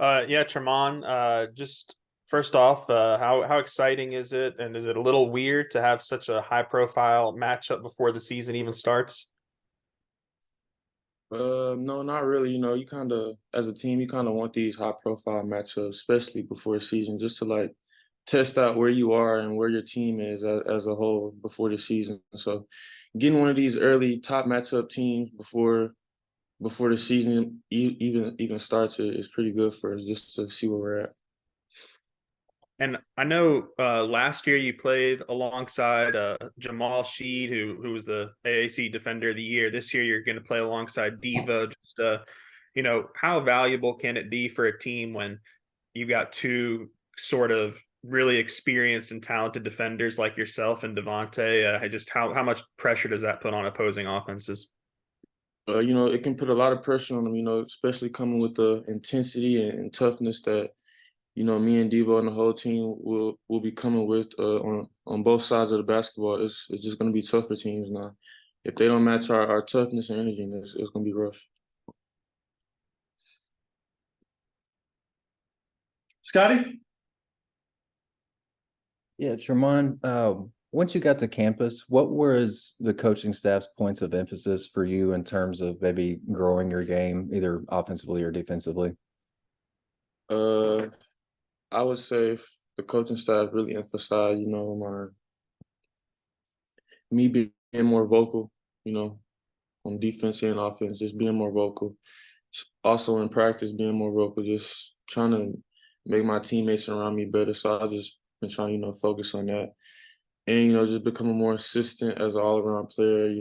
Yeah, Tramon. Just first off, how exciting is it, and is it a little weird to have such a high profile matchup before the season even starts? No, not really. You kind of, as a team, you kind of want these high profile matchups, especially before the season, just to like test out where you are and where your team is as a whole before the season. So, getting one of these early top matchup teams before the season even starts is pretty good for us just to see where we're at. And I know last year you played alongside Jamal Sheed, who was the AAC Defender of the Year. This year you're going to play alongside Devo. Just how valuable can it be for a team when you've got two sort of really experienced and talented defenders like yourself and Devontae? Just how much pressure does that put on opposing offenses? It can put a lot of pressure on them. Especially coming with the intensity and toughness that me and Devo and the whole team will be coming with on both sides of the basketball. It's just going to be tough for teams now. If they don't match our toughness and energy, it's going to be rough. Scotty? Yeah, Tremont, once you got to campus, what was the coaching staff's points of emphasis for you in terms of maybe growing your game, either offensively or defensively? Uh, I would say the coaching staff really emphasized, me being more vocal, you know, on defense and offense, just being more vocal. Also in practice, being more vocal, just trying to make my teammates around me better. So I just been trying, focus on that. And, just becoming more consistent as an all around player,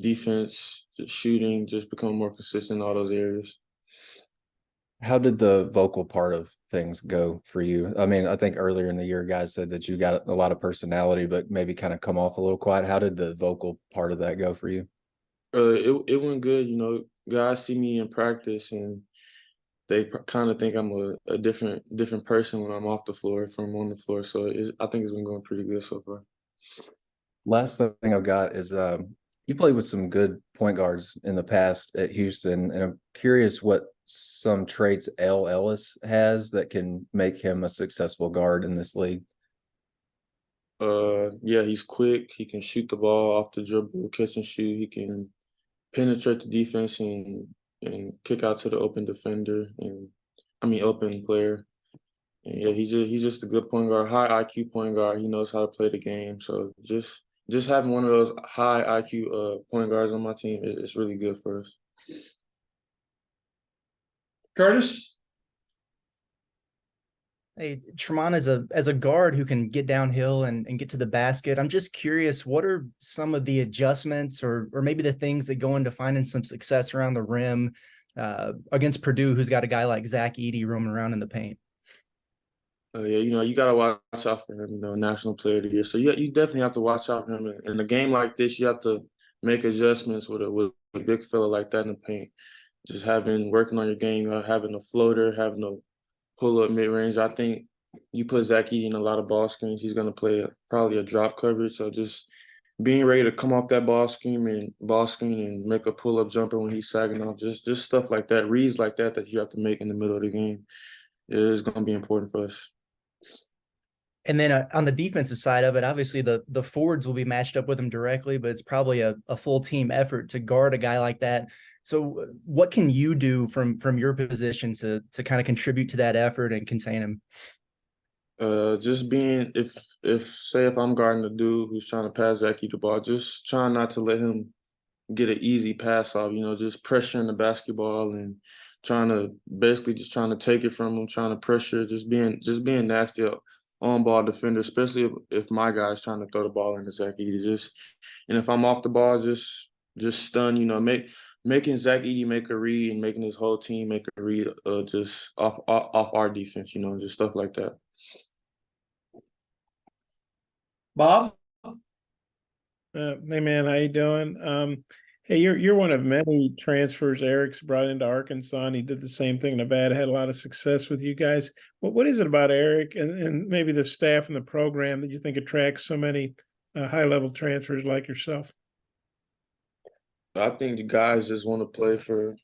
defense, just shooting, just becoming more consistent in all those areas. How did the vocal part of things go for you? I mean, I think earlier in the year, guys said that you got a lot of personality, but maybe kind of come off a little quiet. How did the vocal part of that go for you? It went good, guys see me in practice and they kind of think I'm a different person when I'm off the floor from on the floor. So I think it's been going pretty good so far. Last thing I've got is you played with some good point guards in the past at Houston, and I'm curious what some traits L. Ellis has that can make him a successful guard in this league. Yeah, he's quick. He can shoot the ball off the dribble, catch and shoot. He can penetrate the defense and kick out to the open defender and open player. And yeah, he's just a good point guard, high IQ point guard. He knows how to play the game. So just having one of those high IQ point guards on my team is really good for us. Curtis? Hey, Tremont as a guard who can get downhill and get to the basket. I'm just curious, what are some of the adjustments or maybe the things that go into finding some success around the rim against Purdue, who's got a guy like Zach Edey roaming around in the paint? Yeah, you gotta watch out for him. National Player of the Year. So you definitely have to watch out for him. In a game like this, you have to make adjustments with a big fella like that in the paint. Just working on your game, having a floater, having a pull up mid range. I think you put Zach Edey in a lot of ball screens, he's gonna play probably a drop coverage. So just being ready to come off that ball screen and make a pull up jumper when he's sagging off, just stuff like that, reads like that you have to make in the middle of the game is gonna be important for us. And then on the defensive side of it, obviously the forwards will be matched up with him directly, but it's probably a full team effort to guard a guy like that. So what can you do from your position to kind of contribute to that effort and contain him? Just being if I'm guarding the dude who's trying to pass Zachy the ball, just trying not to let him get an easy pass off. Just pressuring the basketball and trying to take it from him, trying to pressure, just being nasty on ball defender, especially if my guy's trying to throw the ball into Zach Edey. And if I'm off the ball, just stun. Making Zach Edey make a read and making his whole team make a read. Just off our defense. Just stuff like that. Bob? Hey man, how you doing? Hey, you're one of many transfers Eric's brought into Arkansas, and he did the same thing in Nevada. Had a lot of success with you guys. What is it about Eric and maybe the staff and the program that you think attracts so many high level transfers like yourself? I think the guys just want to play for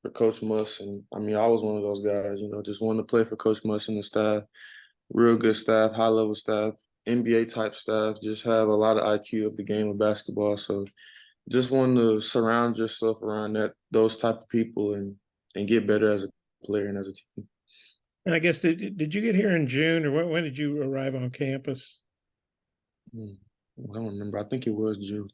Coach Muss, and I mean I was one of those guys. You know, just wanted to play for Coach Muss and the staff. Real good staff, high level staff, NBA type staff. Just have a lot of IQ of the game of basketball. So just want to surround yourself around those type of people and get better as a player and as a team. And I guess did you get here in June, or when did you arrive on campus? I don't remember. I think it was June.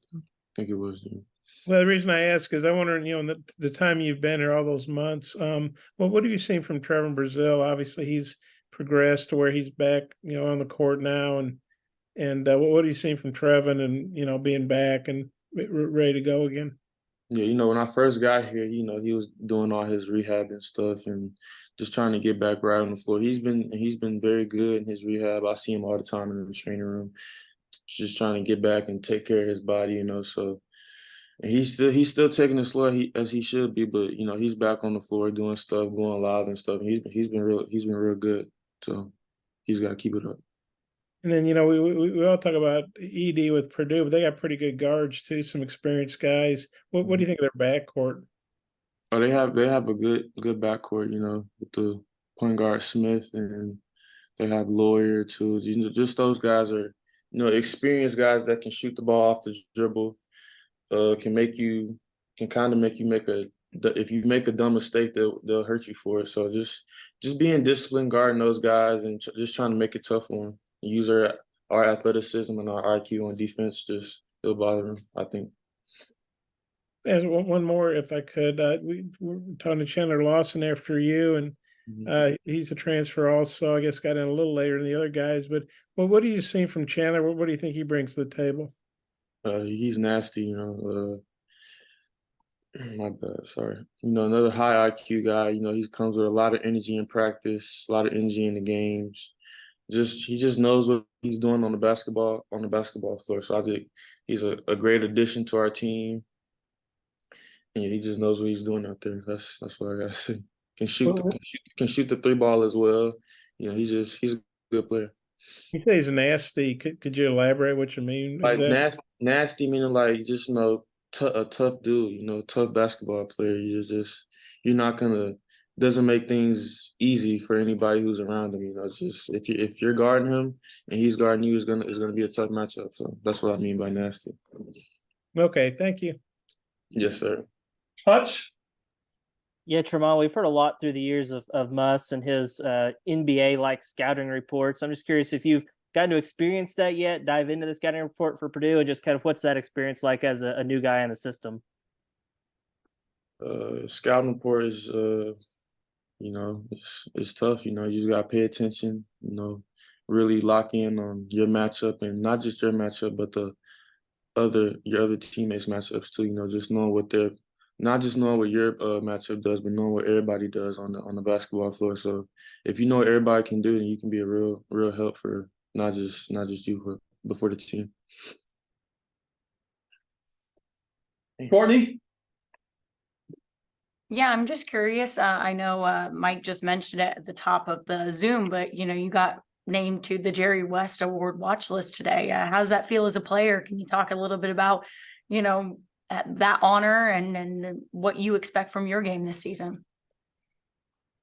Well, the reason I ask is I wonder, you know, in the time you've been here, all those months, well, what have you seen from Trevor Brazil? Obviously, he's progressed to where he's back, you know, on the court now, and what have you seen from Trevin and, you know, being back and ready to go again? Yeah, you know, when I first got here, you know, he was doing all his rehab and stuff and just trying to get back right on the floor. He's been very good in his rehab. I see him all the time in the training room, just trying to get back and take care of his body, you know. So and he's still taking it slow as he should be, but you know, he's back on the floor doing stuff, going live and stuff. He's been real good. So he's got to keep it up. And then, you know, we all talk about ED with Purdue, but they got pretty good guards too, some experienced guys. What do you think of their backcourt? Oh, they have a good backcourt, you know, with the point guard Smith, and they have Lawyer too. You know, just those guys are, you know, experienced guys that can shoot the ball off the dribble, can kind of make you if you make a dumb mistake, they'll hurt you for it. So just being disciplined, guarding those guys, and just trying to make it tough for them. Use our athleticism and our IQ on defense. Just it'll bother them, I think. As one more, if I could, we were talking to Chandler Lawson after you, and he's a transfer also. I guess got in a little later than the other guys. But what do you see from Chandler? What do you think he brings to the table? He's nasty, you know. My bad, sorry. You know, another high IQ guy. You know, he comes with a lot of energy in practice, a lot of energy in the games. He just knows what he's doing on the basketball floor. So I think he's a great addition to our team. And he just knows what he's doing out there. That's what I gotta say. Can shoot the three ball as well. You know, he's a good player. You say he's nasty. Could you elaborate what you mean? Like Exactly? nasty meaning like just, you know, a tough dude, you know, tough basketball player. You're not gonna doesn't make things easy for anybody who's around him. You know, just if you're guarding him and he's guarding you, it's gonna be a tough matchup. So that's what I mean by nasty. Okay, thank you. Yes, sir. Hutch, Yeah, Tramon, we've heard a lot through the years of Muss and his NBA-like scouting reports. I'm just curious if you've gotten to experience that yet, dive into the scouting report for Purdue, and just kind of what's that experience like as a new guy in the system? Scouting report is, you know, it's tough. You know, you just gotta pay attention. You know, really lock in on your matchup, and not just your matchup, but your other teammates' matchups too. You know, just knowing not just knowing what your matchup does, but knowing what everybody does on the basketball floor. So if you know what everybody can do, then you can be a real help for not just you, but for the team. Courtney, Yeah, I'm just curious. I know Mike just mentioned it at the top of the Zoom, but you know, you got named to the Jerry West Award watch list today. How does that feel as a player? Can you talk a little bit about, you know, that honor and what you expect from your game this season?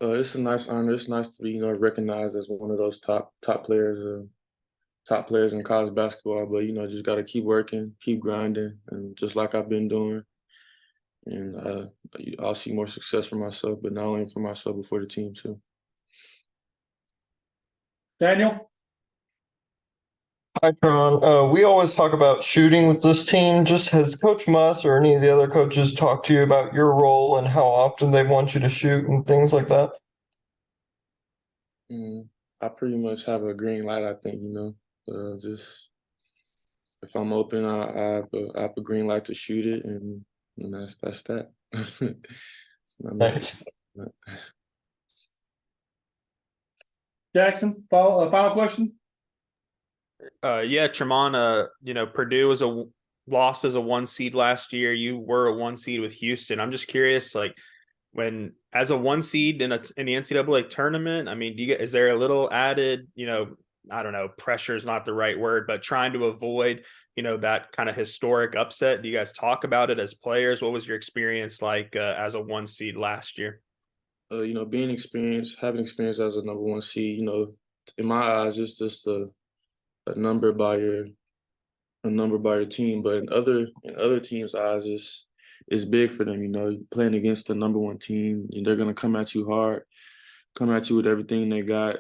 It's a nice honor. It's nice to be, you know, recognized as one of those top players in college basketball. But you know, just got to keep working, keep grinding, and just like I've been doing. And I'll see more success for myself, but not only for myself, but for the team too. Daniel, Hi, Tron. We always talk about shooting with this team. Just has Coach Muss or any of the other coaches talked to you about your role and how often they want you to shoot and things like that? I pretty much have a green light, I think, you know. Just if I'm open, I have a green light to shoot it, and that's that. Not much Thanks. to- Jackson, final question. Yeah, Tremont, you know, Purdue was lost as a 1 seed last year. You were a 1 seed with Houston. I'm just curious, like, as a 1 seed in the NCAA tournament, I mean, is there a little added, you know, I don't know, pressure is not the right word, but trying to avoid, that kind of historic upset? Do you guys talk about it as players? What was your experience like as a 1 seed last year? Being experienced, having experience as a number 1 seed, in my eyes, it's just a number by your team. But in other teams' eyes, it's big for them. Playing against the number 1 team, and they're gonna come at you hard, come at you with everything they got.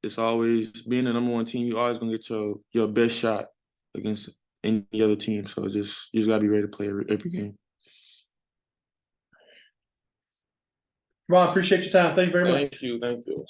It's always being the number 1 team. You always gonna get your best shot against any other team. So you just gotta be ready to play every game. Ron, appreciate your time. Thank you very much. Thank you.